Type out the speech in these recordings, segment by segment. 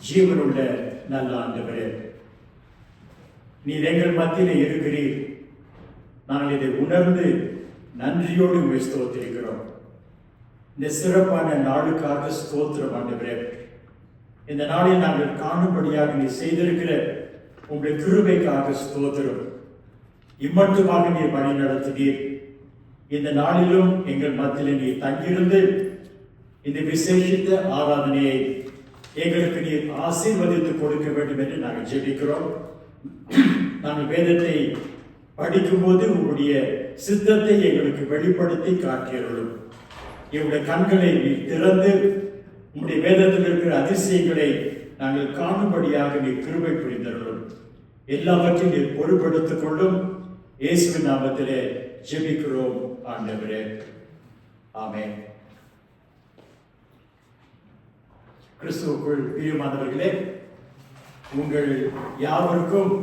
ஜீவனுள்ள நல்ல ஆண்டவரே, நீர் எங்கள் மத்தியிலே இருக்கிறீர். நாங்கள் இதை உணர்ந்து நன்றியோடு உம்மை ஸ்தோத்திரிக்கிறோம். இந்த சிறப்பான நாளுக்காக ஸ்தோத்திரம் ஆண்டவரே. இந்த நாளை நாங்கள் காணும்படியாக நீ செய்திருக்கிற உங்களுடைய கிருபைக்காக ஸ்தோத்திரம். இம்மட்டுமாக நீர் வழி நடத்துகிறீர். இந்த நாளிலும் எங்கள் மத்தியில் நீ தங்கியிருந்து இந்த விசேஷித்த ஆராதனையை எங்களுக்கு நீர் ஆசீர்வதித்து கொடுக்க வேண்டும் என்று நாங்கள் ஜெபிக்கிறோம். நாங்கள் வேதத்தை படிக்கும்போது உங்களுடைய சித்தத்தை எங்களுக்கு வெளிப்படுத்தி காட்டியருளும். எங்களுடைய கண்களை நீர் திறந்து உங்களுடைய வேதத்தில் இருக்கிற அதிசயங்களை நாங்கள் காணும்படியாக நீர் கிருபை புரிந்தருளும். எல்லாவற்றையும் நீர் பொறுப்படுத்திக் கொள்ளும். இயேசுவின் நாமத்திலே ஜெபிக்கிறோம் ஆண்டவரே, ஆமென். கிறிஸ்துவுக்குள் பிரியமானவர்களே, உங்கள் யாவருக்கும்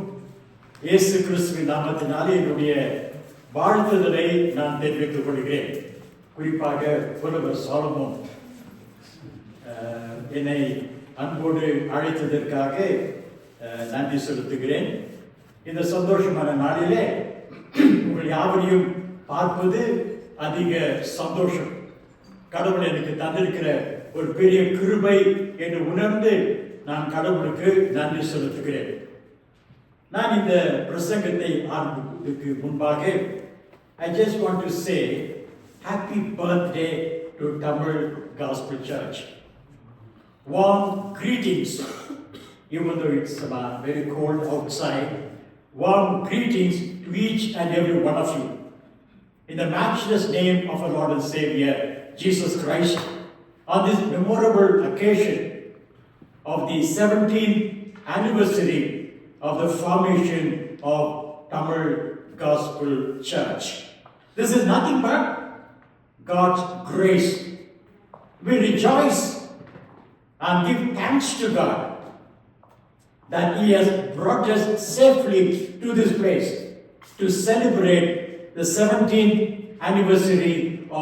இயேசு கிறிஸ்துவின் நாமத்தினாலே என்னுடைய வாழ்த்துதலை நான் தெரிவித்துக் கொள்கிறேன். குறிப்பாக புலவர் சாலமோன் என்னை அன்போடு அழைத்ததற்காக நன்றி செலுத்துகிறேன். இந்த சந்தோஷமான நாளிலே உங்கள் யாவரையும் பார்ப்பது அதிக சந்தோஷம். கடவுள் எனக்கு தந்திருக்கிற ஒரு பெரிய கிருபை என்று உணர்ந்து நான் கடவுளுக்கு நன்றி செலுத்துகிறேன். நான் இந்த பிரசங்கத்தை ஆரம்பிப்பதற்கு முன்பாக I just want to say happy birthday to Tamil Gospel Church. Warm greetings, even though it's very cold outside. Warm greetings to each and every one of you. In the matchless name of our Lord and Savior, Jesus Christ, on this memorable occasion of the 17th anniversary of the formation of Tamil Gospel Church. This is nothing but God's grace. We rejoice and give thanks to God that He has brought us safely to this place to celebrate the 17th anniversary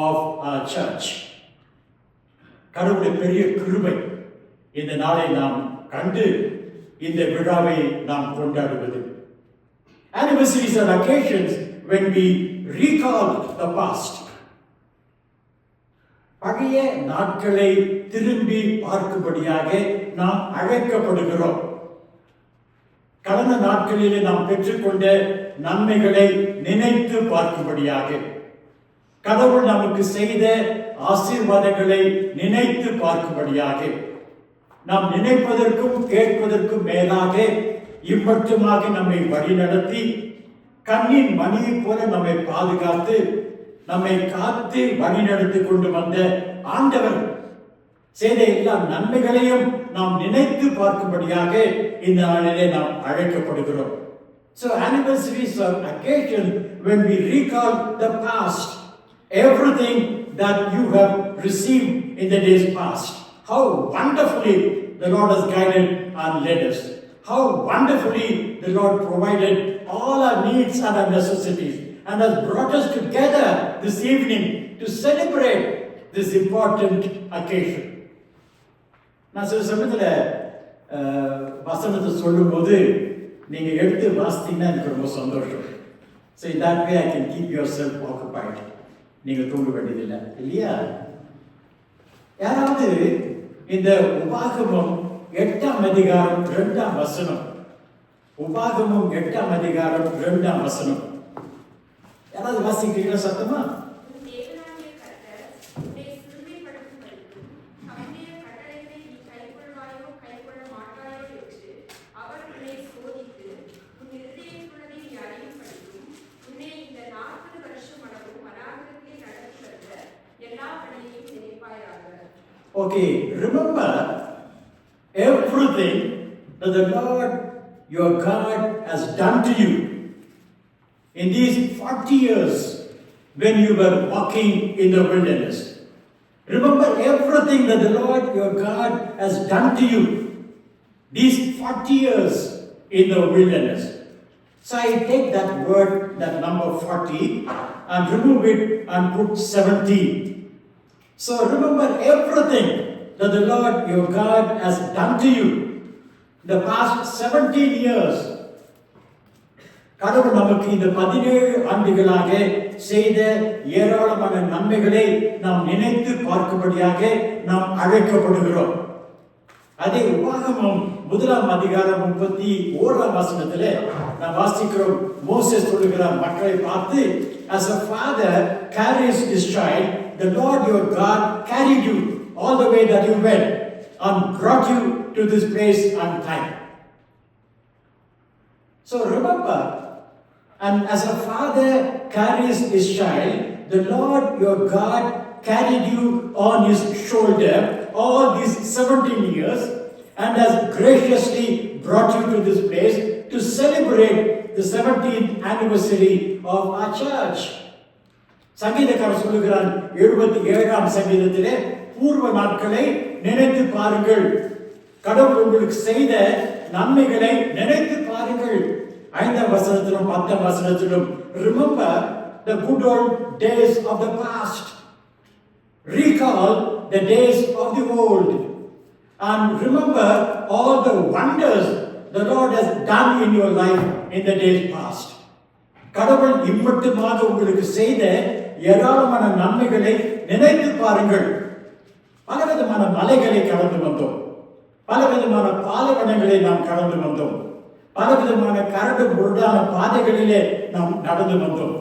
of our church. கடவுளுடைய பெரிய கிருபை இந்த நாளை நாம் கண்டு இந்த விழாவை நாம் கொண்டாடுவது. Anniversaries are occasions when we recall the past. பழைய நாட்களை திரும்பி பார்க்கும்படியாக நாம் அழைக்கப்படுகிறோம். கடந்த நாட்களிலே நாம் பெற்றுக்கொண்ட நன்மைகளை நினைத்து பார்க்கும்படியாக, கடவுள் நமக்கு செய்த ஆசீர்வாதங்களை நினைத்து பார்க்கும்படியாக, நாம் நினைப்பதற்கும் கேட்பதற்கும் மேலாக இம்மட்டுமாக நம்மை வழிநடத்தி கண்ணின் மணியை போல நம்மை பாதுகாத்து நம்மை காத்து வழிநடத்தி கொண்டு வந்த ஆண்டவர் செய்த எல்லா நன்மைகளையும் நாம் நினைத்து பார்க்கும்படியாக இந்த நாளிலே நாம் அழைக்கப்படுகிறோம். So anniversaries are occasion when we recall the past, everything that you have received in the days past. How wonderfully the Lord has guided and led us. How wonderfully the Lord provided all our needs and our necessities and has brought us together this evening to celebrate this important occasion. நான் சில சமயத்தில் வசனத்தை சொல்லும்போது நீங்கள் எடுத்து வாசித்தீங்கன்னா எனக்கு ரொம்ப சந்தோஷம். So in that way I can keep yourself occupied. நீங்கள் தூங்க வேண்டியதில்லை இல்லையா? யாராவது இந்த உபாகமம் 8ஆம் அதிகாரம் 2ஆம் வசனம், உபாகமம் 8ஆம் அதிகாரம் 2ஆம் வசனம் யாராவது வாசிக்கிறீங்களா சத்தமா? Okay, remember everything that the Lord your God has done to you in these 40 years when you were walking in the wilderness. Remember everything that the Lord your God has done to you these 40 years in the wilderness. So I take that word, that number 40, and remove it and put 17. So remember everything that the Lord your God has done to you the past 17 years, கடவுள் நமக்கு இந்த 17 ஆண்டுகளாக செய்த ஏராளமான நன்மைகளை நாம் நினைத்து பார்க்கும்படியாக நாம் அழைக்கப்படுகிறோம். அதே உபாகமம் 1 அதிகாரம் 31 வசனத்திலே நாம் வாசிக்கிறோம். மோசேஸ் சொல்லுகிறார் மக்களை பார்த்து, as a father carries his child, the Lord your God carried you all the way that you went and brought you to this place on time. So remember, and as a father carries his child, the Lord your God carried you on his shoulder all these 17 years and has graciously brought you to this place to celebrate the 17th anniversary of our church. சங்கீதக்காரர் சொல்லுகிறான் 77ஆம் சங்கீதத்திலே, பூர்வ நாட்களை நினைத்து பாருங்கள், கடவுள் உங்களுக்கு செய்த நன்மைகளை நினைத்து பாருங்கள். 5ஆம் வசனத்திலும் 10ஆம் வசனத்திலும், remember the good old days of the past, recall the days of the old, and remember all the wonders the Lord has done in your life in the days past. கடவுள் இம்மட்டுமாக உங்களுக்கு செய்த ஏராளமான நன்மைகளை நினைத்து பாருங்கள். பலவிதமான மலைகளை கடந்து வந்தோம், பலவிதமான பாலைவனங்களை நாம் கடந்து வந்தோம், பலவிதமான கரடு முரடான பாதைகளிலே நாம் நடந்து வந்தோம்.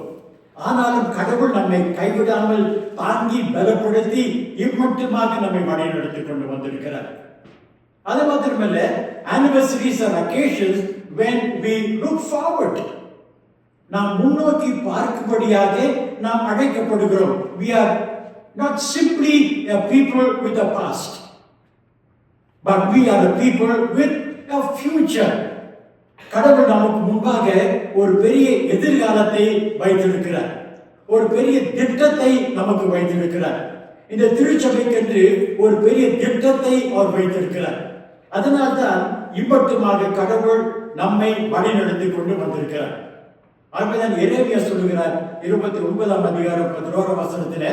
ஆனாலும் கடவுள் நம்மை கைவிடாமல் தாங்கி பலப்படுத்தி இம்மட்டுமாக நம்மை வழிநடத்தி கொண்டு வந்திருக்கிறார். அது மாத்திரமல்ல, anniversaries are occasions when we look forward. நாம் முன்னோக்கி பார்க்கும்படியாக நாம் அழைக்கப்படுகிறோம். We are not simply a people with a past, but we are a people with a future. கடவுள் நமக்கு முன்பாக ஒரு பெரிய எதிர்காலத்தை வைத்திருக்கிறார், ஒரு பெரிய திட்டத்தை நமக்கு வைத்திருக்கிறார். இந்த திருச்சபைக்கென்று ஒரு பெரிய திட்டத்தை அவர் வைத்திருக்கிறார். அதனால்தான் இம்மட்டுமாக கடவுள் நம்மை வழிநடத்தி கொண்டு வந்திருக்கிறார். ஆகவேதான் எரேமியா சொல்லுகிறார் 29ஆம் அதிகாரம் 11ஆம் வசனத்திலே,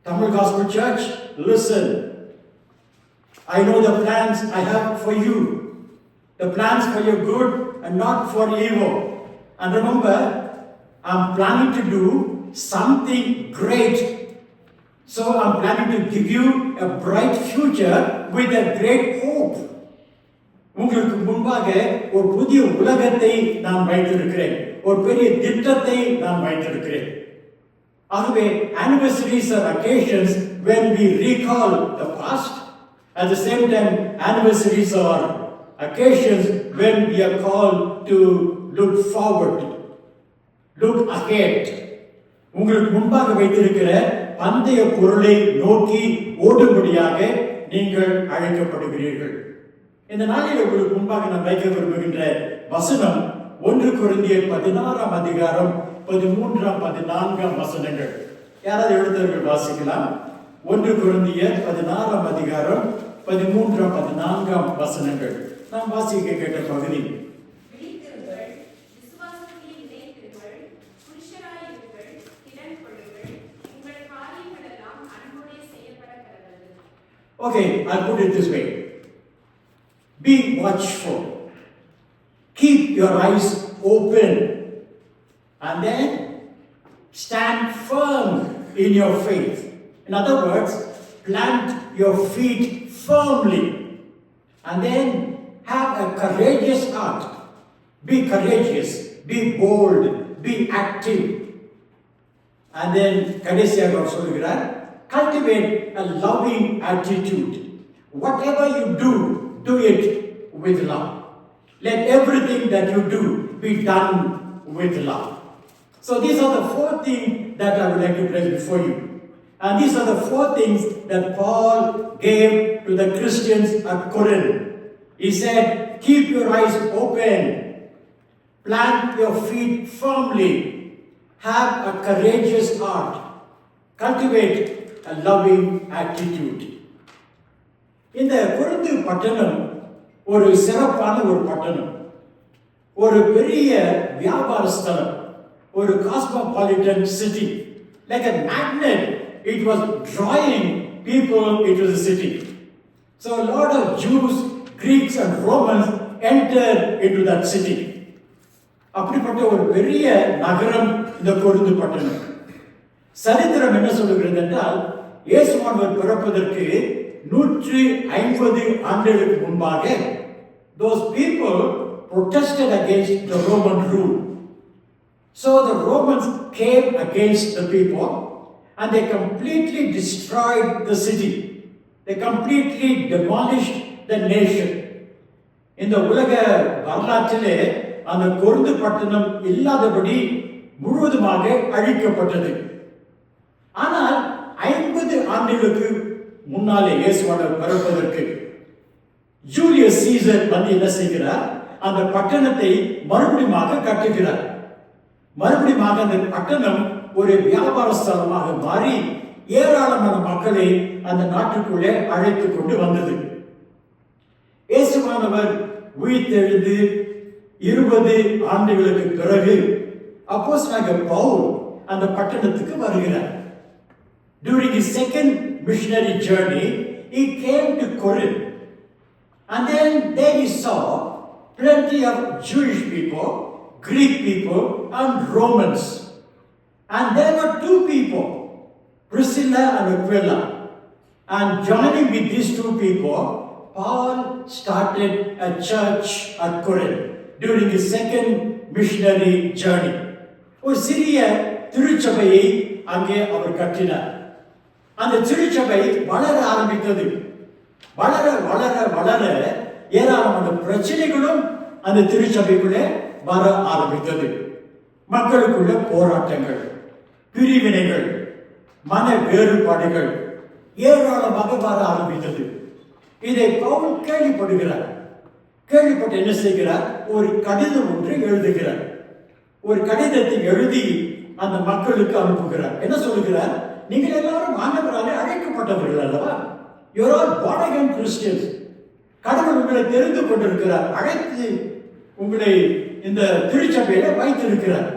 Tamil Gospel Church, listen, I know the plans I have for you, the plans for your good and not for evil. And remember, I'm planning to do something great. So I'm planning to give you a bright future with a great hope. உங்களுக்கு முன்பாக ஒரு புதிய உலகத்தை நான் வைத்திருக்கிறேன், ஒரு பெரிய திட்டத்தை நான் வைத்திருக்கிறேன். ஆகவே anniversaries are occasions when we recall the past. At the same time, anniversaries are occasions when we are called to look forward, look ahead. உங்களுக்கு முன்பாக வைத்திருக்கிற பந்தய பொருளை நோக்கி ஓடும்படியாக நீங்கள் அழைக்கப்படுகிறீர்கள். இந்த நாளில் உங்களுக்கு முன்பாக நான் வைக்க விரும்புகின்ற வசனம் 1 கொரிந்தியர் 16ஆம் அதிகாரம் 13ஆம் 14ஆம் வசனங்கள். யாராவது எழுத்தவர்கள் வாசிக்கலாம். 1 கொரிந்தியர் 16ஆம் அதிகாரம் 13ஆம் 14ஆம் வசனங்கள். நாம் வாசிக்க கேட்ட பகுதி. Okay, I'll put it this way. Be watchful. Keep your eyes open. And then stand firm in your faith. In other words, plant your feet firmly. And then have a courageous heart. Be courageous. Be bold. Be active. And then, கடைசியாக அவர் சொல்கிறார், cultivate a loving attitude. Whatever you do, do it with love. Let everything that you do be done with love. So these are the 4 things that I would like to place before you. And these are the 4 things that Paul gave to the Christians at Corinth. He said, keep your eyes open, plant your feet firmly, have a courageous heart, cultivate a loving attitude. இந்த Corinth பட்டணம் ஒரு சிறப்பான ஒரு பட்டணம், ஒரு பெரிய வியாபார ஸ்தலம், ஒரு cosmopolitan city. Like a magnet, it was drawing people into the city. So a lot of Jews Greeks and Romans entered into that city. அப்படிப்பட்ட ஒரு பெரிய நகரம் இந்த கொரிந்து பட்டணம். சரித்திரம் என்ன சொல்லுகிறது என்றால், இயேசுவானவர் பிறப்பதற்கு 150 ஆண்டுகளுக்கு முன்பாக those people protested against the Roman rule. So the Romans came against the people and they completely destroyed the city. They completely demolished the nation. இந்த உலக வரலாற்றிலே அந்த கொரிந்து பட்டணம் இல்லாதபடி முழுவதுமாக அழிக்கப்பட்டது. ஆனால் 50 ஆண்டுகளுக்கு முன்னாலே இயேசுவானவர் பிறப்பதற்கு ஜூலியஸ் சீசர் வந்து என்ன செய்கிறார்? அந்த பட்டணத்தை மறுபடியும் கட்டுகிறார். மறுபடியும் அந்த பட்டணம் ஒரு வியாபார ஸ்தலமாக மாறி ஏராளமான மக்களை அந்த நாட்டுக்குள்ளே அழைத்துக் கொண்டு வந்தது. இயேசுவானவர் உயிர்த்தெழுந்து 20 ஆண்டுகளுக்கு பிறகு அப்போஸ்தலனாகிய பவுல் அந்த பட்டணத்துக்கு வருகிறார். During his second missionary journey, he came to Corinth. And then there he saw plenty of Jewish people, Greek people, and Romans. And there were two people, Priscilla and Aquila. And joining with these two people, Paul started a church at Corinth during his second missionary journey. ஒரு சிறிய திருச்சபையை அங்கே அவர் கட்டினார். அந்த திருச்சபை வளர ஆரம்பித்தது. வளர வளர வளர ஏராளமான பிரச்சனைகளும் அந்த திருச்சபைக்குள்ளே வர ஆரம்பித்தது. மக்களுக்குள்ள போராட்டங்கள், பிரிவினைகள், மன வேறுபாடுகள் ஏராளமாக வர ஆரம்பித்தது. இதை பவுல் கேள்விப்படுகிறார். கேள்விப்பட்டு என்ன செய்கிறார்? ஒரு கடிதம் ஒன்று எழுதுகிறார். ஒரு கடிதத்தை எழுதி அந்த மக்களுக்கு அனுப்புகிறார். என்ன சொல்லுகிறார்? நீங்கள் எல்லாரும் ஆண்டவராலே அழைக்கப்பட்டவர்கள் அல்லவா? You are all born again Christians. கடவுள் உங்களை தெரிந்து கொண்டிருக்கிறார், அழைத்து உங்களை இந்த திருச்சபையில வைத்திருக்கிறார்.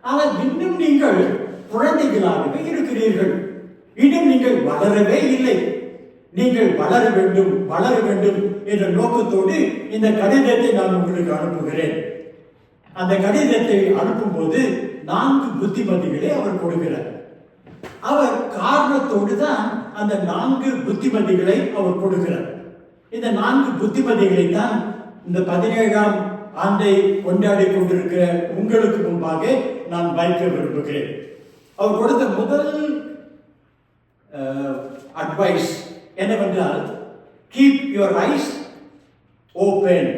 ஆனால் இன்னும் நீங்கள் குழந்தைகளாகவே இருக்கிறீர்கள். இன்னும் நீங்கள் வளரவே இல்லை. நீங்கள் வளர வேண்டும் வளர வேண்டும் என்ற நோக்கத்தோடு இந்த கடிதத்தை நான் உங்களுக்கு அனுப்புகிறேன். அந்த கடிதத்தை அனுப்பும்போது 4 புத்திமதிகளை அவர் கொடுக்கிறார். அவர் காரணத்தோடு தான் அந்த 4 புத்திமதிகளை அவர் கொடுக்கிறார். இந்த 4 புத்திமதிகளை தான் இந்த 17ஆம் ஆண்டை கொண்டாடி கொண்டிருக்கிற உங்களுக்கு முன்பாக நான் வைக்க விரும்புகிறேன். அவர் கொடுத்த முதல் அட்வைஸ் என்னவென்றால், கீப் யுவர் ஐஸ் ஓபன்.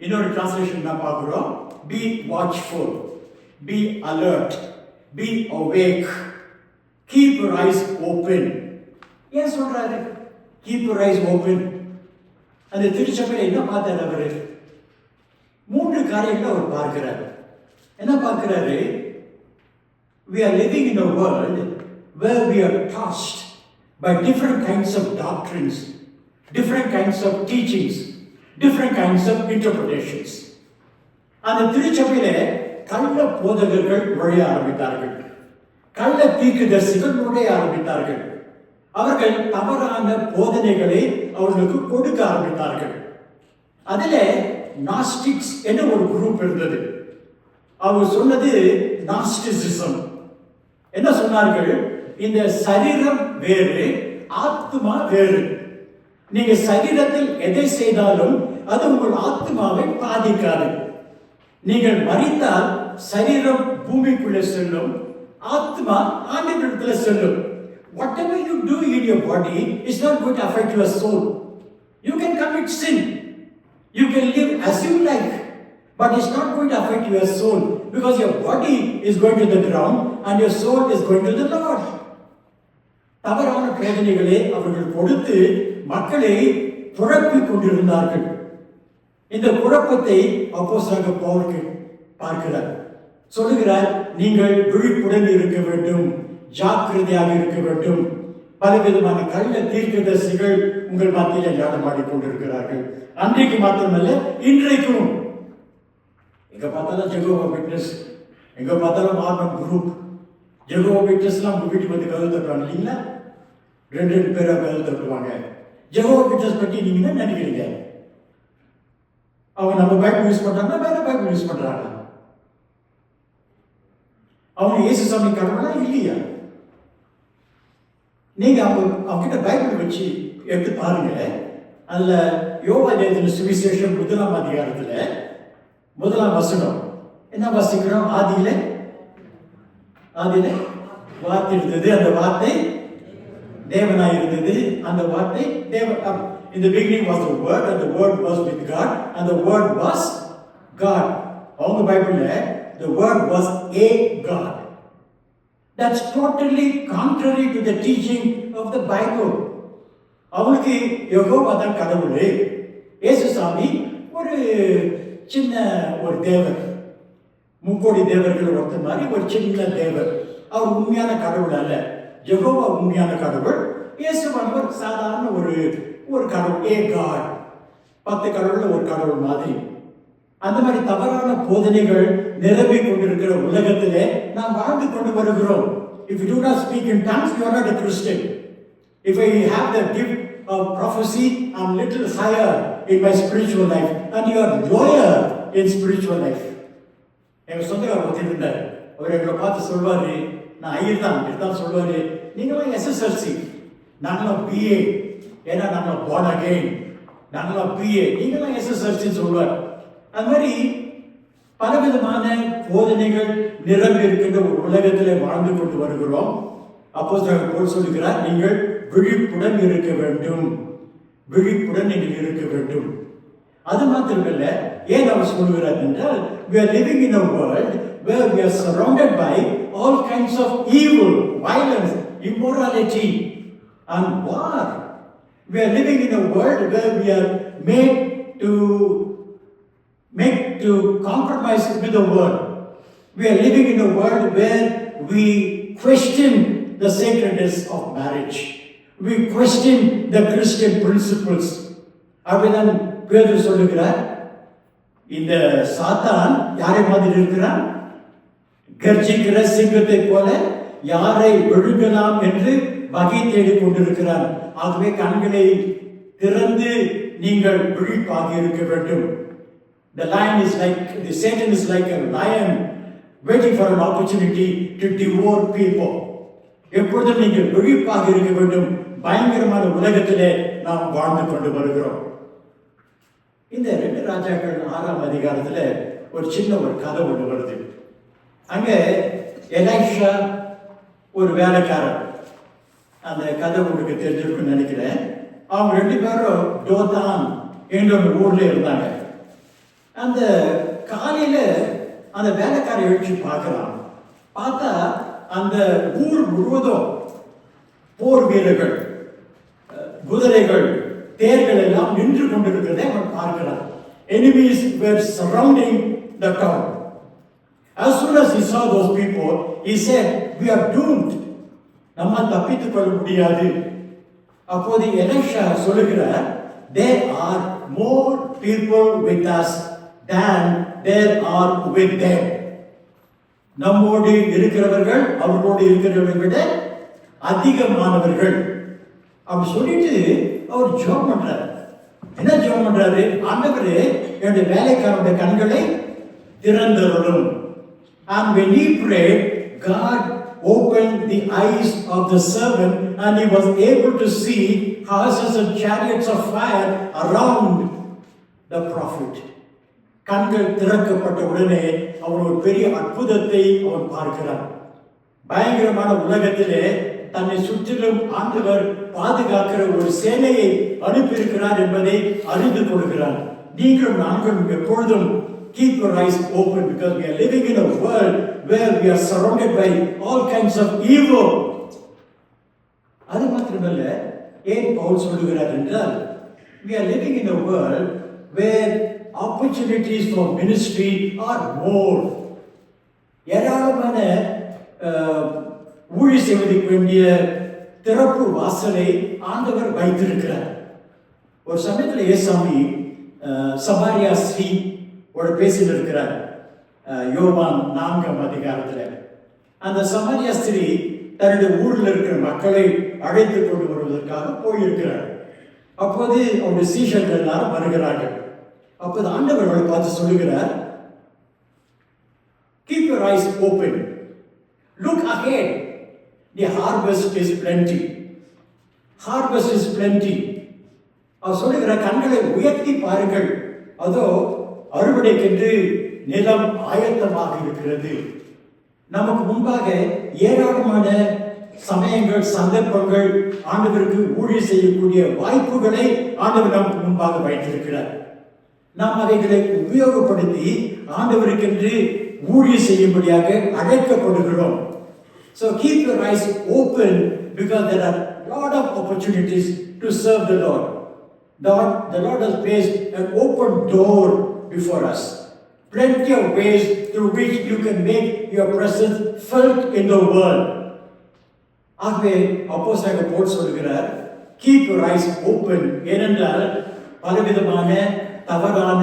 இன்னொரு டிரான்ஸ்லேஷன் நான் பார்க்கிறோம், B watchful, be alert, B awake, keep your eyes open. ஏன் சொல்றாரு கீப் யுவர் ஐஸ் ஓபன்? அந்த திருச்சபையில என்ன பார்த்தார் அவரு? 3 காரியங்களை அவர் பார்க்கிறார். என்ன பார்க்கிறாரு? We are living in a world where we are tossed by different kinds of doctrines, different kinds of teachings, different kinds of interpretations. அந்த திருச்சபையில கள்ள போதகர்கள் நுழைய ஆரம்பித்தார்கள், கள்ள தீர்க்கதரிசிகள் நுழைய ஆரம்பித்தார்கள். அவர்கள் தவறான போதனைகளை அவர்களுக்கு கொடுக்க ஆரம்பித்தார்கள். அதில் நாஸ்டிக்ஸ் என்ற ஒரு குரூப் இருந்தது. அவர் சொன்னது நாஸ்டிசிசம். என்ன சொன்னார்கள்? இந்த சரீரம் வேறு, ஆத்மா வேறு. நீங்க சரீரத்தில் எதை செய்தாலும் அது உங்கள் ஆத்மாவை பாதிக்காது. நீங்கள் மரித்தால் சரீரம் பூமிக்குள்ளே செல்லும், ஆத்மா ஆண்டவரிடத்தில் செல்லும். Whatever you do in your body is not going to affect your soul. You can commit sin, you can live as you like, but it's not going to affect your soul, because your body is going to the ground and your soul is going to the Lord. தவறான போதனைகளை அவர்கள் கொடுத்து மக்களை குழப்பிக் கொண்டிருந்தார்கள். இந்த குழப்பத்தை அப்போஸ்தலனாகிய பவுல் பார்க்கிறார். சொல்லுகிறார், நீங்கள் விழிப்புடன் இருக்க வேண்டும், ஜாக்கிரதையாக இருக்க வேண்டும். பலவிதமான கள்ள தீர்க்கதரிசிகள் உங்கள் மத்தியில் நடமாடிக் கொண்டிருக்கிறார்கள். அன்றைக்கு மாத்திரமல்ல, இன்றைக்கும். எங்க பார்த்தாலும் ஜெகோவா விட்னஸ், எங்க பார்த்தாலும் மார்மன் குரூப். ஜெகோவா விட்னஸ்லாம் உங்க வீட்டுக்கு வந்து கதவு தட்டுவாங்க இல்லைங்களா? 2 பேரா கதவு தட்டுவாங்க. ஜெகோவா விட்னஸ் பற்றி நீங்க என்ன நினைக்கிறீங்க? அவங்க நம்ம பைபிள் யூஸ் பண்றாங்க, வேற பைபிள் யூஸ் பண்றாங்க. அவங்க இயேசு சாமி கடவுளா இல்லையா? நீங்க அவங்க கிட்ட பைபிள் வச்சு எடுத்து பாருங்க. அதுல யோவான் எழுதின சுவிசேஷம் 1ஆம் அதிகாரத்துல 1ஆம் வசனம் என்ன வாசிக்கிறோம்? ஆதியில வார்த்தை இருந்தது, அந்த வார்த்தை தேவனாய் இருந்தது, அந்த வார்த்தை in the beginning was the word and the word was with God and the word was God. அவங்க பைபிள்ல the word was a God. That's totally contrary to the teaching of the Bible. அவங்களுக்கு யெகோவா தான் கடவுள், இயேசு சாமி ஒரு சின்ன ஒரு தேவர், முக்கோடி தேவர்கள் ஒருத்தர் மாதிரி ஒரு சின்ன தேவர். அவர் உண்மையான கடவுள் அல்ல. யெகோவா உண்மையான கடவுள், இயேசுவானவர் சாதாரண ஒரு கடவுள், ஏ காட். 10 கடவுள் ஒரு கடவுள் மாதிரி. அந்த மாதிரி தவறான போதனைகள் நிரம்பி கொண்டிருக்கிற உலகத்திலே நாம் வாழ்ந்து கொண்டு வருகிறோம். If you do not speak in tongues, you are not a Christian. If I have the gift of prophecy, I'm little higher in my spiritual life, and you are lower in spiritual life. எங்க சொந்தக்காரர் ஒருத்தர் இருந்தார். அவர் எங்களை பார்த்து சொல்வாரு, நான் ஐயர் தான் சொல்வாரு, நீங்களும் SSLC, நாங்களும் BA, ஏன்னா நாங்கள் born again, நாங்களும் BA, நீங்களும் SSLC சொல்வார். அது மாதிரி பலவிதமான போதனைகள் நிரம்பி இருக்கின்ற ஒரு உலகத்திலே வாழ்ந்து கொண்டு வருகிறோம். அப்போஸ்தலர் பவுல் சொல்கிறார், நீங்கள் விழிப்புடன் இருக்க வேண்டும், விழிப்புடன் நீங்கள் இருக்க வேண்டும். அது மாத்திரமல்ல, ஏன் அவர் சொல்கிறார் என்றால், we are living in a world where we are surrounded by all kinds of evil, violence, immorality and war. We are living in a world where we are made to compromise with the world. We are living in a world where we question the sacredness of marriage. We question the Christian principles. அப்படிதான் பேதுரு சொல்லுகிறார், இந்த சாத்தான் யாரை மாதிரி இருக்கிறான்? கர்ஜிக்கிற சிங்கத்தை போல யாரை விழுங்கலாம் என்று வகை தேடிக் கொண்டிருக்கிறான். ஆகவே கண்களை திறந்து நீங்கள் விழிப்பாக இருக்க வேண்டும். The Satan is like a lion waiting for an opportunity to devour people. எப்பொழுதும் நீங்கள் விழிப்பாக இருக்க வேண்டும். பயங்கரமான உலகத்திலே நாம் வாழ்ந்து கொண்டு வருகிறோம். இந்த 2 ராஜாக்கள் 6ஆம் அதிகாரத்துல ஒரு சின்ன கதை ஒன்று வருது. அங்க எலைஷா ஒரு வேலைக்காரர், அந்த கதை உங்களுக்கு தெரிஞ்சிருக்குன்னு நினைக்கிறேன். அவங்க 2 பேரும் டோதான் என்ற ஒரு ஊர்ல இருந்தாங்க. அந்த காலையில அந்த வேலைக்காரர் எழுச்சி பார்க்கலாம். பார்த்தா அந்த ஊர் முழுவதும் போர் வீரர்கள், குதிரைகள், தேர்கள் எல்லாம் நின்று கொண்டிருக்கிறதை அவன் பார்க்கிறான். Enemies were surrounding the town. As soon as he saw those people, he said, we are doomed. நம்ம தப்பித்துக் கொள்ள முடியாது. அப்போது எலிஷா சொல்லுகிறார், there are more people with us than there are with them. நம்மோடு இருக்கிறவர்கள் அவர்களோடு இருக்கிறவர்களை விட அதிகமானவர்கள். அப்படி சொல்லிட்டு அவர் ஜெபம் பண்றாரு. என்ன ஜெபம் பண்றாரு? ஆண்டவரே, என்னுடைய வேலைக்காரனுடைய கண்களை திறந்தருளும். And when he prayed, God opened the eyes of the servant and he was able to see horses and chariots of fire around the prophet. கண்கள் திறக்கப்பட்ட உடனே அவன் ஒரு பெரிய அற்புதத்தை அவன் பார்க்கிறான். பயங்கரமான உலகத்திலே தன்னை சுற்றிலும் ஆண்டவர் பாதுகாக்கிற ஒரு சேனையை அனுப்பியிருக்கிறார் என்பதை அறிந்து கொள்கிறார். நீங்களும் நாங்களும் எப்பொழுதும் keep your eyes open, because we are living in a world where we are surrounded by all kinds of evil. அது மாத்திரமல்ல, ஏன் பவுல் சொல்லுகிறார் என்றால், we are living in a world where opportunities for ministry are more. ஏராளமான ஊழி செய்வதற்கு வேண்டிய திறப்பு வாசலை ஆண்டவர் வைத்திருக்கிறார். ஒரு சமயத்தில் ஏசாமி சமாரியா ஸ்ரீ பேசிட்டு இருக்கிறார். யோவான் 4ஆம் அதிகாரத்தில் அந்த சமாரியா ஸ்திரீ தன்னுடைய ஊரில் இருக்கிற மக்களை அழைத்து கொண்டு வருவதற்காக போயிருக்கிறார். அப்போது அவருடைய சீஷர்கள் எல்லாரும் வருகிறார்கள். அப்போது ஆண்டவர் அவளை பார்த்து சொல்லுகிறார், keep your eyes open, look ahead, the harvest is plenty, harvest is plenty. அவர் சொல்லுகிற கண்களை உயர்த்தி பாருங்கள், அதோ அறுவடைக்கென்று நிலம் ஆயத்தமாக இருக்கிறது. நமக்கு முன்பாக ஏராளமான சமயங்கள், சந்தர்ப்பங்கள், ஆண்டவருக்கு ஊழியம் செய்யக்கூடிய வாய்ப்புகளை ஆண்டவர் நமக்கு முன்பாக வைத்திருக்கிறார். நாம் அவைகளை உபயோகப்படுத்தி ஆண்டவருக்கென்று ஊழியம் செய்யும்படியாக அழைக்கப்படுகிறோம். So keep your eyes open because there are lot of opportunities to serve the Lord. The Lord has placed an open door before us. Plenty of ways through which you can make your presence felt in the world. ஆகவே அப்போஸ்தலனாகிய பவுல் சொல்கிறார், keep your eyes open. ஏனென்றால் பலவிதமான தவறான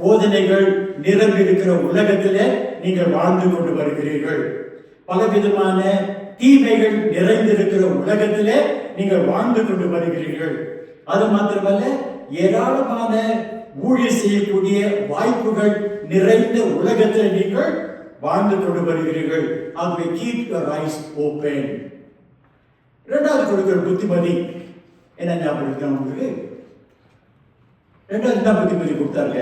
போதனைகள் நிரம்பி இருக்கிற உலகத்திலே நீங்கள் வாழ்ந்து கொண்டு வருகிறீர்கள். பலவிதமான தீமைகள் நிறைந்திருக்கிற உலகத்திலே நீங்கள் வாழ்ந்து கொண்டு வருகிறீர்கள். அது மாத்திரமல்ல, ஏராளமான ஊழியம் செய்யக்கூடிய வாய்ப்புகள் நிறைந்த உலகத்தில் நீங்கள் வாழ்ந்து கொண்டு வருகிறீர்கள். ஆகவே keep your eyes open. இரண்டாவது கொடுக்கிற புத்திமதி என்ன ஞாபகம் இருக்கா உங்களுக்கு? இரண்டாவது என்ன புத்திமதி கொடுத்தாங்க?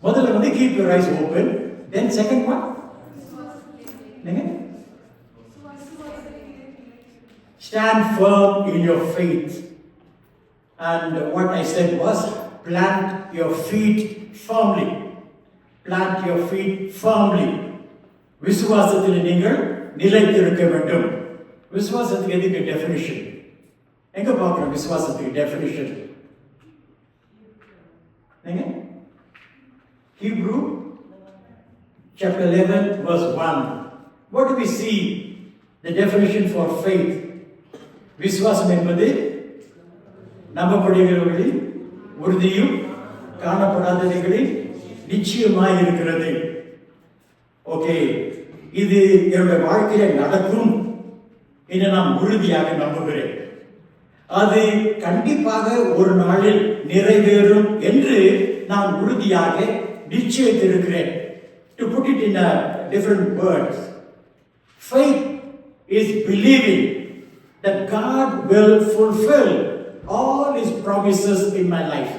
முதல்ல keep your eyes open, then second one stand firm in your faith. And what I said was plant your feet firmly. Plant your feet firmly. விசுவாசத்தில் நீங்கள் நிலைத்திருக்க வேண்டும். விசுவாசத்துக்கு எதுக்கு டெஃபினிஷன்? எங்க பார்க்கிறோம் விசுவாசத்துக்கு definition? Hebrew chapter 11 verse 1. What do we see? The definition for faith. விசுவாசம் என்பது நம்பப்படுகிறவர்களின் உறுதியும் காணப்படாதவைகளின் நிச்சயமாய் இருக்கிறது. ஓகே, இது என்னுடைய வாழ்க்கையில நடக்கும் என்று நான் உறுதியாக நம்புகிறேன். அது கண்டிப்பாக ஒரு நாளில் நிறைவேறும் என்று நான் உறுதியாக நிச்சயித்திருக்கிறேன். To put it in a different words, faith is believing that God will fulfill all His promises in my life,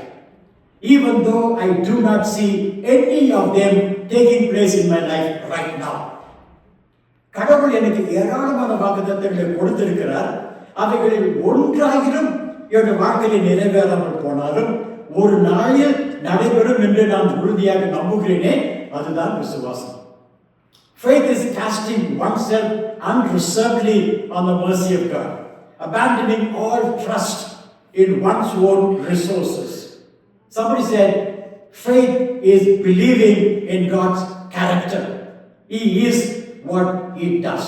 even though I do not see any of them taking place in my life right now. கடவுள் எனக்கு ஏராளமான வாக்குத்தத்தங்களை கொடுத்திருக்கிறார். அவைகளில் ஒன்றாகிலும் என்னுடைய வாழ்க்கையில் நிறைவேறாமல் போனாலும் ஒரு நாளில் நடைபெறும் என்று நான் உறுதியாக நம்புகிறேனே, அதுதான் விசுவாசம். Faith is casting oneself unreservedly on the mercy of God, abandoning all trust in one's own resources. Somebody said, faith is believing in God's character. He is what He does.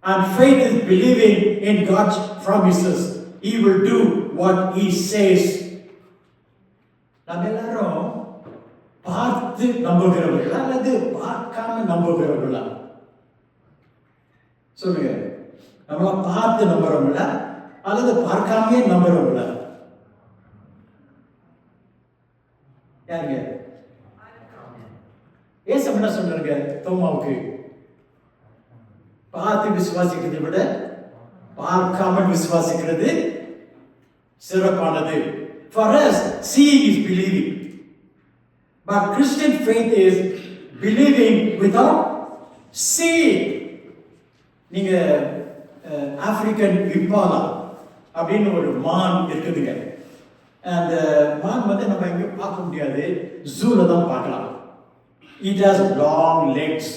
And faith is believing in God's promises. He will do what He says. நம்ம எல்லாரும் பார்த்து நம்புகிறவர்களா அல்லது பார்க்காம நம்புகிறவர்களா? சொல்லுங்க. நம்மள பார்த்து நம்புறவங்களா அல்லது பார்க்காமயே நம்புறவங்களா? யாருங்க? ஏசு என்ன சொல்றாங்க தோமாவுக்கு? பார்த்து விசுவாசிக்கிறதை விட பார்க்காமல் விசுவாசிக்கிறது சிறப்பானது. For us, seeing is believing. But Christian faith is believing without seeing. நீங்க ஆப்பிரிக்கன் இம்பாலா அப்படின்னு ஒரு மான் இருக்குதுங்க. அந்த மான் நம்ம இங்க பார்க்க முடியாது, ஜூல தான் பார்க்கலாம். It has long legs.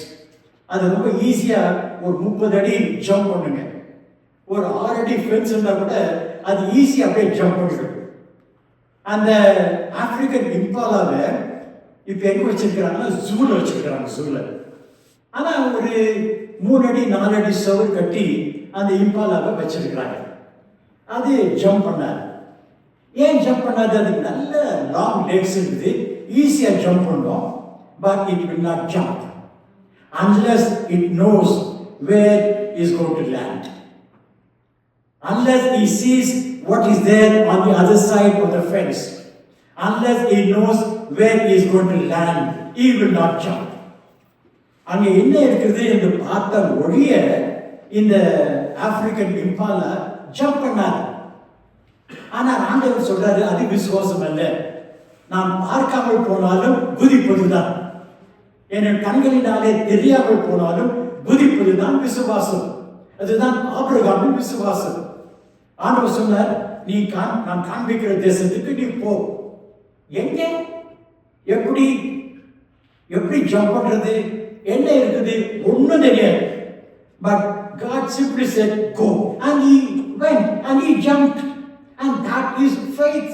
அது ரொம்ப ஈஸியா ஒரு 30 அடி ஜம்ப் பண்ணுங்க. ஒரு 6 அடி ஃபென்ஸ் இருந்தா கூட அது ஈஸியா அப்படியே ஜம்ப் பண்ணிடும். அந்த ஆப்பிரிக்கன் இம்பாலாவை இப்ப எங்க வச்சிருக்கிறாங்கன்னா ஜூல வச்சிருக்கிறாங்க. ஜூல ஆனா ஒரு 3 அடி 4 அடி சவுர் கட்டி அந்த இம்பாலாவை வச்சிருக்கிறாங்க. அது ஜம்ப் பண்ணாது. ஏன் ஜம்ப் பண்ணாது? அதுக்கு நல்ல லாங் லெக்ஸ் இருக்குது, ஈஸியா ஜம்ப் பண்ணும். But it will not jump unless it knows where it is going to land. Unless he sees what is there on the other side of the fence. unless he knows where he is going to land, he will not jump. அங்கே என்ன இருக்குது என்று பார்த்த ஒழிய இந்த African இம்பால jump பண்ணார். ஆனால் ஆண்டவர் சொல்றாரு, அது விசுவாசம் அல்ல. நாம் பார்க்காமல் போனாலும் குதிப்பதுதான், என் கண்களினாலே தெரியாமல் போனாலும் குதிப்பதுதான் விசுவாசம். அதுதான் ஆபிரகாமின் விசுவாசம். ஆண்டவர் சொன்னார், நீ நான் காண்பிக்கிற தேசத்துக்கு நீ போ. எங்க எப்படி எப்படி ஜம்ப் பண்றது, என்ன இருக்குது ஒண்ணும் தெரியாது. But God simply said go, and he went and he jumped, and that is faith.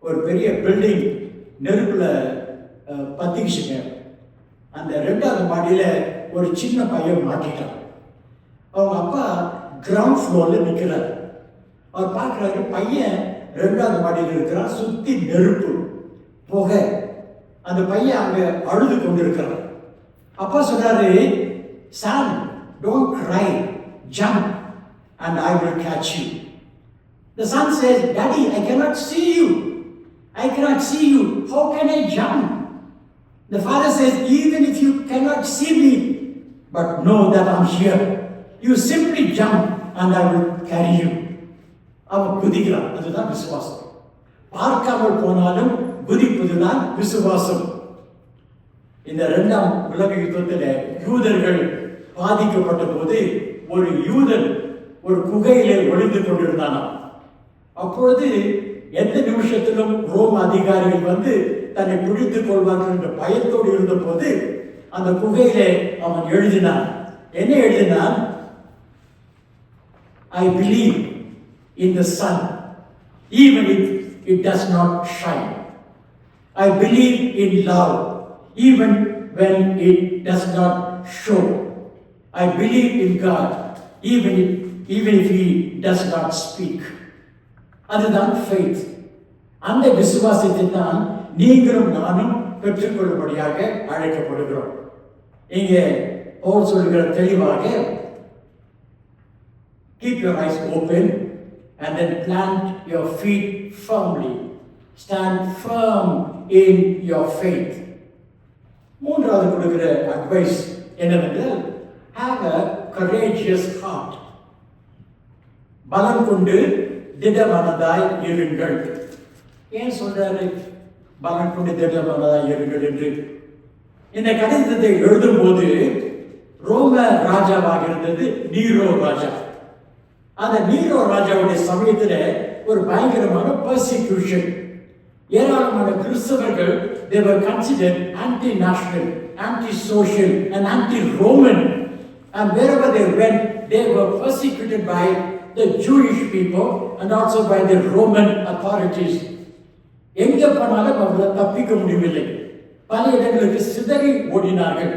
ஒரு பெரிய பில்டிங் நெருப்புல பத்திக்கிச்சுங்க. அந்த 2வது மாடியில ஒரு சின்ன பையன் மாட்டிட்டான். அவங்க அப்பா கிரவுண்ட் ஃப்ளோர்ல நிக்கிறார். அவர் பார்க்கிறாரு, பையன் 2வது மாடியில் இருக்கிறான், சுத்தி நெருப்பு புகை. அந்த பையன் அங்க அழுது கொண்டிருக்கிறான். அப்பா சொல்றாரு, son, don't cry, jump and I will catch you. The son says, Daddy, I cannot see you. I cannot see you. How can I jump? The father says, even if you cannot see me, but know that I'm here, you simply jump and I will carry you. அவன் குதிக்கிறான். அதுதான் விசுவாசம். பார்க்காமல் போனாலும் குதிப்பதுதான் விசுவாசம். இந்த 2ஆம் உலக யுத்தத்தில் யூதர்கள் பாதிக்கப்பட்ட போது ஒரு யூதன் ஒரு குகையிலே ஒளிந்து கொண்டிருந்தானாம். அப்பொழுது எந்த நிமிஷத்திலும் ரோம அதிகாரிகள் வந்து தன்னை பிடித்துக் கொள்வார்கள் என்ற பயத்தோடு இருந்த போது அந்த குகையிலே அவன் எழுதினான். என்ன எழுதினான்? I believe in the sun, even if it does not shine. I believe in love, even when it does not show. I believe in God, even if He does not speak. அதுதான் faith. அந்த விசுவாசத்தை தான் நீங்களும் நானும் பெற்றுக்கொள்ளும்படியாக அழைக்கப்படுகிறோம். இங்கே பவுல் சொல்லுகிற தெளிவாக, keep your eyes open and then plant your feet firmly. Stand firm in your faith. 3வது கொடுக்கிற அட்வைஸ் என்னவென்றால், have a courageous heart. பலம் கொண்டு திடமனதாய் இருங்கள். ஏன் சொல்றாரு பலம் கொண்டு திடமனதாய் இருங்கள் என்று? இந்த கடிதத்தை எழுதும் போது ரோம ராஜாவாக இருந்தது நீரோ ராஜா. அந்த நீரோ ராஜாவுடைய சமயத்தில் ஒரு பயங்கரமான பர்சிக்யூஷன். ஏராளமான கிறிஸ்தவர்கள் they were considered anti-national, anti-social and anti-Roman, and wherever they went they were persecuted by the Jewish people and also by the Roman authorities. எங்க போனாலும் அவர்கள் தப்பிக்க முடியவில்லை. பல இடங்களுக்கு சிதறி ஓடினார்கள்.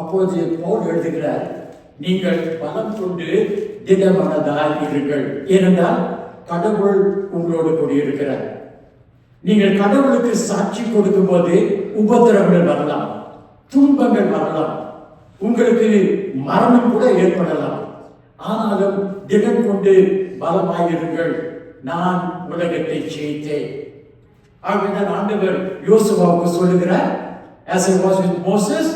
அப்போது பவுல் எழுதுகிறார், நீங்கள் பலம் கொண்டு திடமனதாய் இருங்கள், ஏனென்றால் கடவுள் உங்களோடு கூடியிருக்கிறார். நீங்கள் கடவுளுக்கு சாட்சி கொடுக்கும் போது உபத்திரவங்கள் வரலாம், துன்பங்கள் வரலாம், உங்களுக்கு மரணம் கூட ஏற்படலாம். ஆனாலும் திடம் கொண்டு பலமாயிருங்கள், நான் உலகத்தை ஜெயித்தேன். ஆகவேதான் ஆண்டவர் யோசுவாவுக்கு சொல்லுகிறார், as I was with Moses,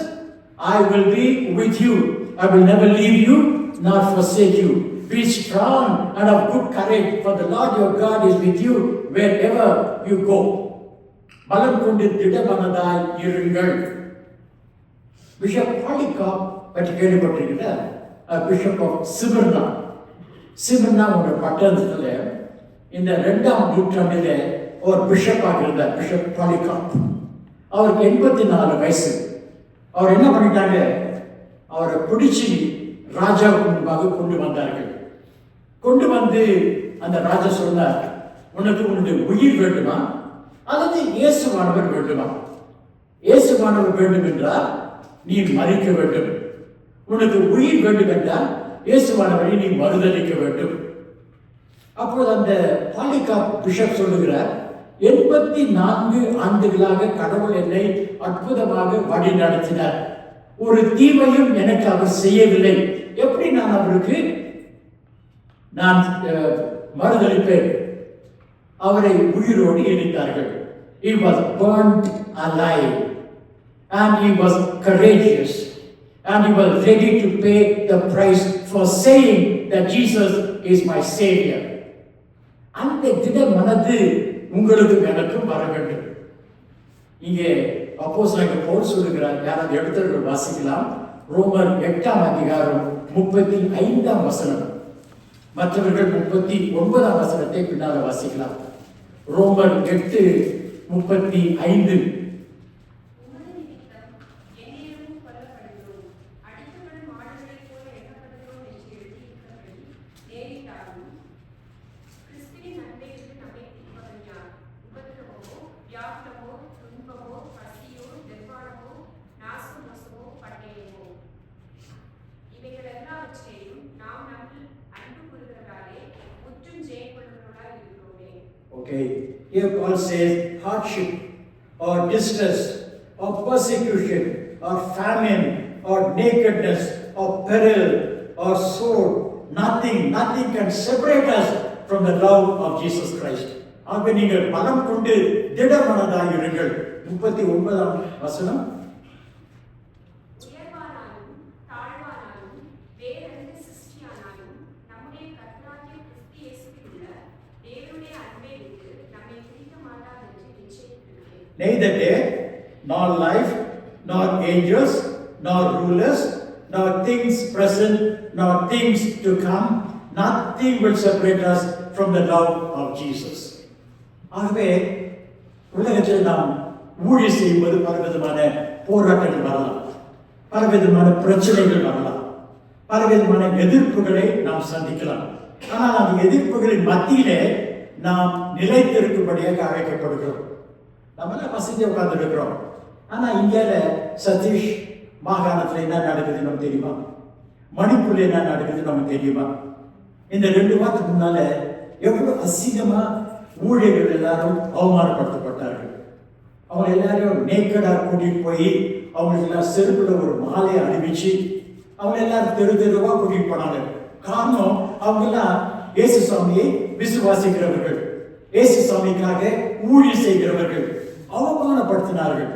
I will be with you. I will never leave you nor forsake you. Be strong and of good courage, for the Lord your God is with you wherever you go. பலம் கொண்டு திடமனதாய் இருங்கள். Bishop Polycarp பற்றி கேள்விப்பட்டிருக்கிறார். Bishop of Smyrna. Smyrna ஒரு பட்டணத்தில் இந்த 2ஆம் நூற்றாண்டில் ஒரு பிஷப்பாக இருந்தார், பிஷப் பாலிகாப். அவருக்கு 84 வயசு. அவர் என்ன பண்ணிட்டாங்க, அவரை பிடிச்சி ராஜாவுக்கு முன்பாக கொண்டு வந்தார்கள். கொண்டு வந்து அந்த ராஜா சொன்னார், உனக்கு உன்னுடைய உயிர் வேண்டுமா அல்லது இயேசுவானவர் வேண்டுமா? இயேசுவானவர் வேண்டும் என்றால் நீ மரிக்க வேண்டும். உனக்கு உயிர் வேண்டும் என்றால் இயேசுவானவரை நீ மறுதலிக்க வேண்டும். அப்போது அந்த பாலிகாப் பிஷப் சொல்லுகிறார், 84 ஆண்டுகளாக கடவுள் என்னை அற்புதமாக வழி நடத்தினார். ஒரு தீமையும் எனக்கு அவர் செய்யவில்லை. எப்படி நான் அவருக்கு நான் மறுதளிப்பேன்? அவரை உயிரோடு எரித்தார்கள். He was burnt alive and he was courageous and he was ready to pay the price for saying that Jesus is my savior. அந்த திட மனது உங்களுக்கு எனக்கும் வர வேண்டும். இங்கே அப்போஸ்தலனாகிய பவுல் சொல்லுகிறார், யாராவது எடுத்தவர்கள் வாசிக்கலாம். ரோமர் 8ஆம் அதிகாரம் 35ஆம் வசனம். மற்றவர்கள் 39ஆம் வசனத்தை பின்னால வாசிக்கலாம். ரோமர் 8:35. Okay, here Paul says hardship or distress or persecution or famine or nakedness or peril or sword, nothing can separate us from the love of Jesus Christ. ஆக நீங்கள் பலம் கொண்டு திடமனதாய் இருங்கள். 39ஆம் வசனம். Neither death, nor life, nor angels, nor rulers, nor things present, nor things to come, nothing will separate us from the love of Jesus. ஆகவே உலகத்தில் நாம் ஊழியம் செய்யும்போது பலவிதமான போராட்டங்கள் வரலாம், பலவிதமான பிரச்சனைகள் வரலாம், பலவிதமான எதிர்ப்புகளை நாம் சந்திக்கலாம். ஆனால் அந்த எதிர்ப்புகளின் மத்தியிலே நாம் நிலைத்திருக்கும்படியாக அழைக்கப்படுகிறோம். நம்மளாம் வசதியை உட்கார்ந்து இருக்கிறோம். ஆனால் இந்தியாவில் சதீஷ் மாகாணத்தில் என்ன நடக்குதுன்னு நமக்கு தெரியுமா? மணிப்பூரில் என்ன நடக்குதுன்னு நமக்கு தெரியுமா? இந்த 2 வாரத்துக்கு முன்னால எவ்வளவு அசிங்கமா ஊழியர்கள் எல்லாரும் அவமானப்படுத்தப்பட்டார்கள். அவங்க எல்லாரையும் நேக்கடா கூட்டிட்டு போய் அவங்களுக்கு எல்லாம் செருப்புல ஒரு மாலையை அணிவிச்சு அவங்க எல்லாரும் தெருவா கூட்டிட்டு போனாங்க. காரணம், அவங்க எல்லாம் இயேசு சுவாமியை விசுவாசிக்கிறவர்கள், இயேசு சுவாமிக்காக ஊழியம் செய்கிறவர்கள். அவமானப்படுத்தினார்கள்.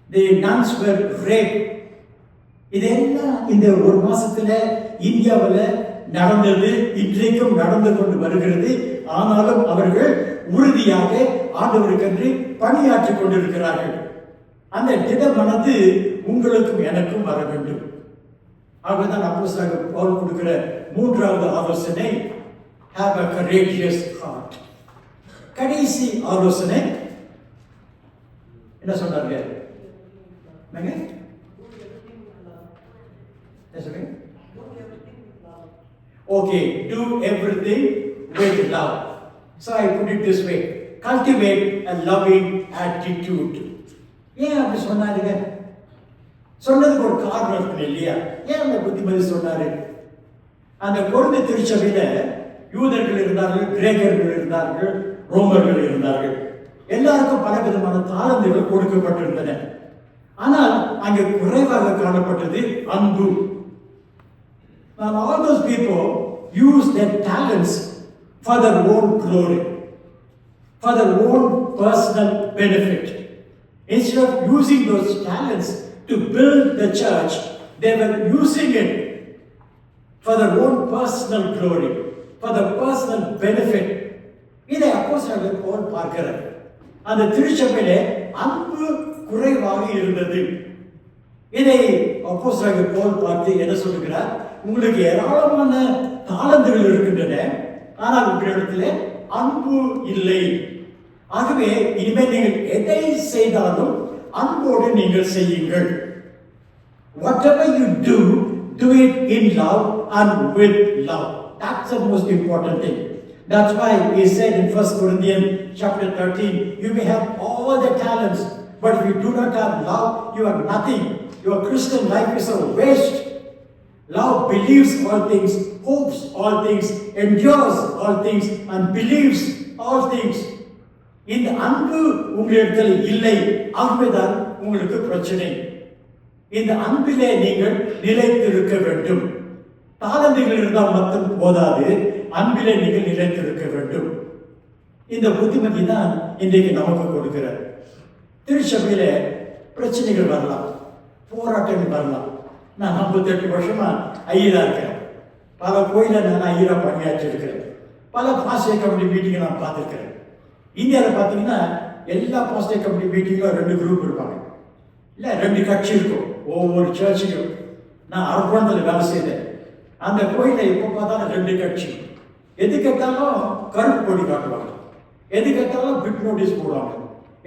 The nuns were raped. இதெல்லாம் இந்த ஒரு மாசத்துல இந்தியாவில் நடந்தது, இன்றைக்கும் நடந்து கொண்டு வருகிறது. ஆனாலும் அவர்கள் உறுதியாக ஆண்டவருக்கென்று பணியாற்றிக் கொண்டிருக்கிறார்கள். அந்த திட மனது உங்களுக்கும் எனக்கும் வர வேண்டும். ஆகவேதான் அப்போஸ்தலனாகிய பவுல் கொடுக்கிற 3வது ஆலோசனை, have a courageous heart. கடைசி ஆலோசனை என்ன சொன்னாங்க? Okay, do everything with love. So I put it this way, cultivate a loving attitude. ஏன் அப்படி சொன்னாருங்க? சொன்னதுக்கு ஒரு காரணம் இருக்கு இல்லையா? ஏன் அந்த புத்திமதி சொன்னாரு? அந்த கொரிந்து திருச்சபையில யூதர்கள் இருந்தார்கள், கிரேக்கர்கள் இருந்தார்கள், ரோமர்கள் இருந்தார்கள். எல்லாருக்கும் பல விதமான தாளந்துகள் கொடுக்கப்பட்டிருந்தன. ஆனால் அங்கே குறைவாக காணப்பட்டது அன்பு. Now all those people use their talents for their own glory, for their own personal benefit. Instead of using those talents to build the church, they were using it for their own personal glory, for their personal benefit. இதை அப்போஸ்தலனாகிய பவுல் பார்க்கிறார். அந்த திருச்சபையிலே அன்பு குறைவாக இருந்தது. இதை அப்போஸ்தலனாகிய பவுல் பார்த்து என்ன சொல்லுகிறார்? உங்களுக்கு ஏராளமான தாளந்துகள் இருக்கின்றன, ஆனால் உங்களிடத்திலே அன்பு இல்லை. ஆகவே இனிமேல் நீங்கள் எதை செய்தாலும் அன்போடு நீங்கள் செய்யுங்கள். Whatever you do, do it in love and with love. That's the most important thing. That's why he said in 1 Corinthians chapter 13, you may have all the talents, but if you do not have love, you are nothing. Your Christian life is a waste. Love believes all things, hopes all things, endures all things, and believes all things. இந்த அன்பு உங்களிடத்தில் இல்லை, ஆகவேதான் உங்களுக்கு பிரச்சனை. இந்த அன்பிலே நீங்கள் நிலைத்திருக்க வேண்டும். தாளந்துகள் இருந்தால் மட்டும் போதாது, அன்பிலே நீங்கள் நிலைத்திருக்க வேண்டும். இந்த புத்திமதி தான் இன்றைக்கு நமக்கு கொடுக்கிறார். திருச்சபையில பிரச்சனைகள் வரலாம், போராட்டங்கள் வரலாம். நான் 58 வருஷமா ஐயரா இருக்கிறேன். பல கோயில நான் ஐயரா பணியாற்றி இருக்கிறேன். பல பாஸ்டர் கமிட்டி மீட்டிங்கை நான் பார்த்துருக்கிறேன். இந்தியாவில் பார்த்தீங்கன்னா எல்லா பாஸ்டர் கமிட்டி மீட்டிங்கும் 2 குரூப் இருப்பாங்க, இல்லை 2 கட்சி இருக்கும் ஒவ்வொரு சர்ச்சுக்கும். நான் அரக்கோணத்தில் வேலை செய்தேன். அந்த கோயிலை எப்போ பார்த்தாலும் 2 கட்சி. எது கேட்டாலும் கருப்பு கொடி காட்டுவாங்க, எது கேட்டாலும் பிட் நோட்டீஸ் போடுவாங்க,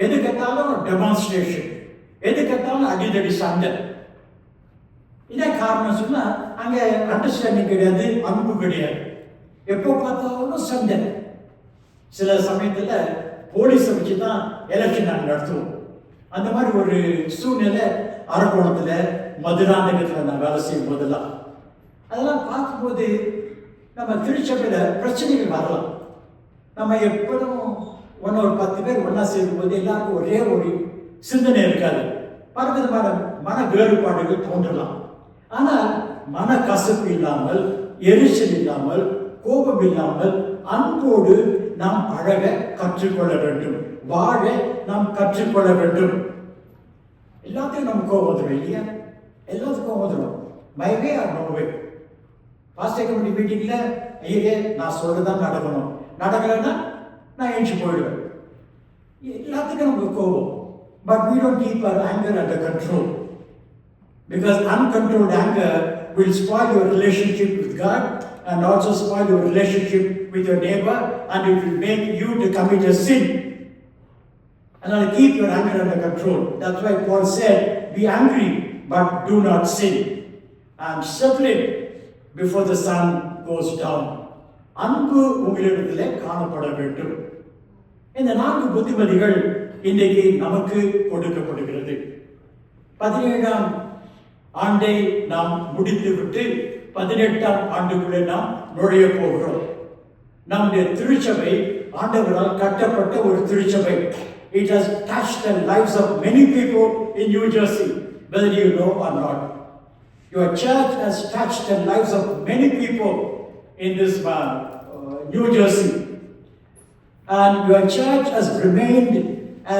எது கேட்டாலும் டெமான்ஸ்ட்ரேஷன், எது கேட்டாலும் அடிதடி சண்டை. இதான் காரணம் சொன்னா அங்க அண்டர்ஸ்டாண்டிங் கிடையாது, அன்பு கிடையாது. எப்போ பார்த்தாலும் சண்டை. சில சமயத்துல போலீஸை வச்சு தான் எலெக்ஷன் நாங்கள் நடத்துவோம். அந்த மாதிரி ஒரு சூழ்நிலை அரக்கோணத்துல, மதுராந்தகத்துல நான் வேலை செய்யும் போதெல்லாம் அதெல்லாம் பார்க்கும்போது நம்ம திருச்சபையில பிரச்சனைகள் வரலாம். நம்ம எப்பொழுதும் ஒரு 10 பேர் ஒன்னா சேரும் போது எல்லாருக்கும் ஒரே ஒரு சிந்தனை இருக்காது. பலவிதமான மன வேறுபாடுகள் தோன்றலாம். ஆனால் மன கசப்பு இல்லாமல், எரிச்சல் இல்லாமல், கோபம் இல்லாமல் அன்போடு நாம் பழக கற்றுக்கொள்ள வேண்டும், வாழ நாம் கற்றுக்கொள்ள வேண்டும். எல்லாத்தையும் நம்ம கோபம் வந்துடும் இல்லையா? எல்லாத்துக்கும் கோபம் வந்துடும். My way or no way. Pastor committee மீட்டிங்ல ஐயே நான் சொல்றதான் நடக்கணும், நடக்கலைன்னா நான் எழுச்சி போயிடுவேன். எல்லாத்துக்கும் நமக்கு கோபம். But we don't keep our anger under control, because uncontrolled anger will spoil your relationship with God and also spoil your relationship with your neighbor, and it will make you to commit a sin. And I'll keep your anger under control. That's why Paul said, be angry but do not sin, and settle it before the sun goes down. அன்பு உங்களிடத்திலே காணப்பட வேண்டும். இந்த 4 புத்திமதிகள் இன்றைக்கு நமக்கு கொடுக்கப்படுகிறது. 17ஆம் ஆண்டை நாம் முடித்துவிட்டு 18ஆம் ஆண்டுக்குள்ளே நாம் நுழைய போகிறோம். நம்முடைய திருச்சபை ஆண்டவரால் கட்டப்பட்ட ஒரு திருச்சபை. It has touched the lives of many people in New Jersey, whether you know or not. Your church has touched the lives of many people in this New Jersey, and your church has remained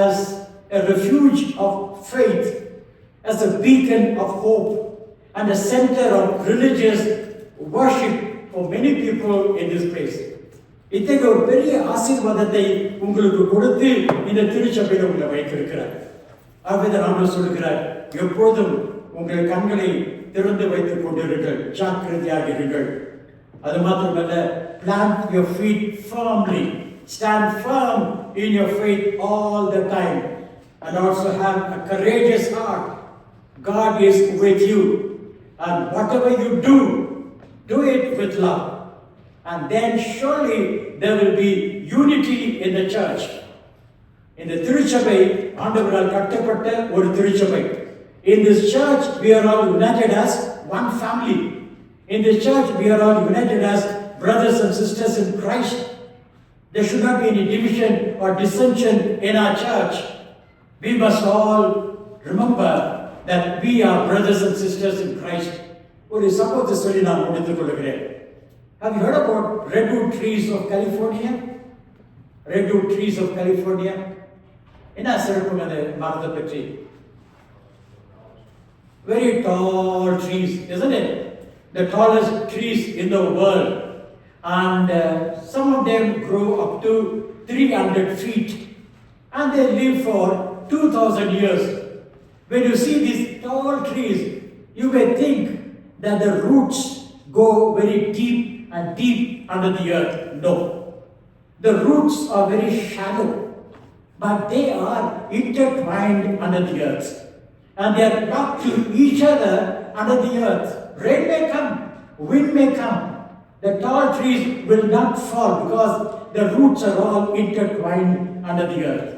as a refuge of faith, as a beacon of hope, and a center of religious worship for many people in this place. இத்தகைய ஒரு பெரிய ஆசீர்வாதத்தை உங்களுக்கு கொடுத்து இந்த திருச்சபையில் உங்களை வைத்திருக்கிறார். ஆகவே ஆண்டவர் சொல்கிறார், எப்போதும் உங்கள் கண்களை திறந்து வைத்துக் கொண்டிருங்கள், ஜாக்கிரதையாக இருங்கள். அது மாத்திரமல்ல, plant your feet firmly, stand firm in your faith all the time, and also have a courageous heart. God is with you, and whatever you do it with love, and then surely there will be unity in the church. இந்த திருச்சபை ஆண்டவரால் கட்டப்பட்ட ஒரு திருச்சபை. In this church we are all united as one family. In this church we are all united as brothers and sisters in Christ. There should not be any division or dissension in our church. We must all remember that we are brothers and sisters in Christ. ஒரு சம்பவத்தை சொல்லி நான் முடித்துக் கொள்கிறேன். Have you heard about redwood trees of California? Redwood trees of California. என்ன சிறப்பு அந்த மரத்தை பற்றி? Very tall trees, isn't it? The tallest trees in the world. And some of them grow up to 300 feet. And they live for 2,000 years. When you see these tall trees, you may think that the roots go very deep and deep under the earth. No. The roots are very shallow, but they are intertwined under the earth. And they are locked to each other under the earth. Rain may come, wind may come. The tall trees will not fall because the roots are all intertwined under the earth.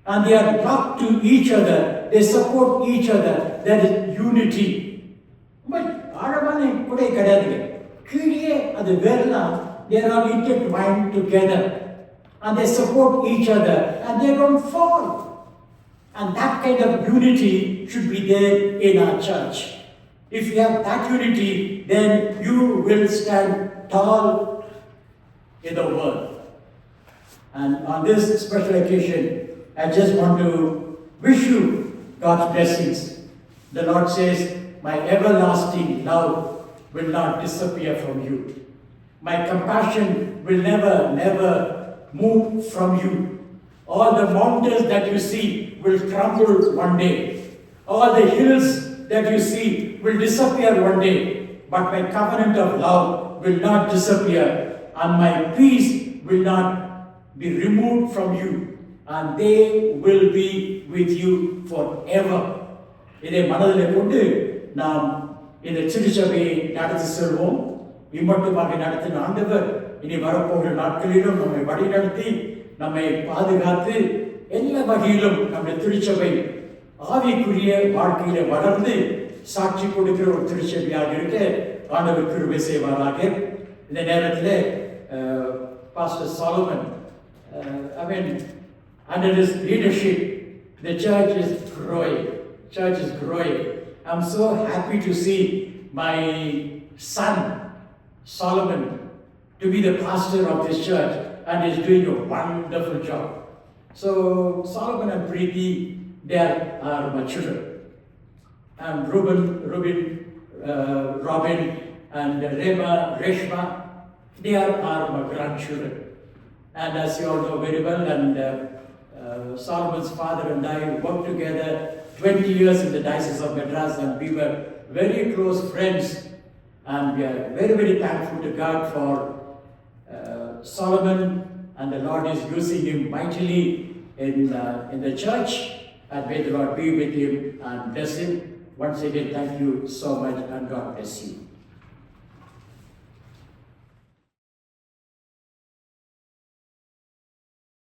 And they are locked to each other. They support each other. There is unity. But ஆழமான குடை கிடையாது. கீழே அது வேறலாம். They are all intertwined together. And they support each other. And they don't fall. And that kind of unity should be there in our church. If you have that unity, then you will stand tall in the world. And on this special occasion, I just want to wish you God's blessings. The Lord says, my everlasting love will not disappear from you. My compassion will never move from you. All the mountains that you see will crumble one day. All the hills that you see will disappear one day. But my covenant of love will not disappear, and my peace will not be removed from you, and they will be with you forever. இதை மனதில் கொண்டு நாம் இந்த திருச்சபையை நடத்தி செல்வோம். இம்மட்டுமாக நடத்தின ஆண்டவர் இனி வரப்போகிற நாட்களிலும் நம்மை வழிநடத்தி நம்மை பாதுகாத்து எல்லா வகையிலும் நம்முடைய திருச்சபை ஆவிக்குரிய வாழ்க்கையில வளர்ந்து சாட்சி கொடுக்கிற ஒரு திருச்சபையாக இருக்க ஆண்டவர் கிருபை செய்வாராக. இந்த நேரத்தில் pastor Solomon, under his leadership, the church is growing. I'm so happy to see my son Solomon to be the pastor of this church, and he's doing a wonderful job. So Solomon and Preeti, they are my children, and Robin and Reshma, they are my grandchildren. And as you all know very well, and Solomon's father and I worked together 20 years in the Diocese of Madras, and we were very close friends, and we are very, very thankful to God for Solomon, and the Lord is using him mightily in the church, and may the Lord be with him and bless him. Once again, thank you so much, and God bless you.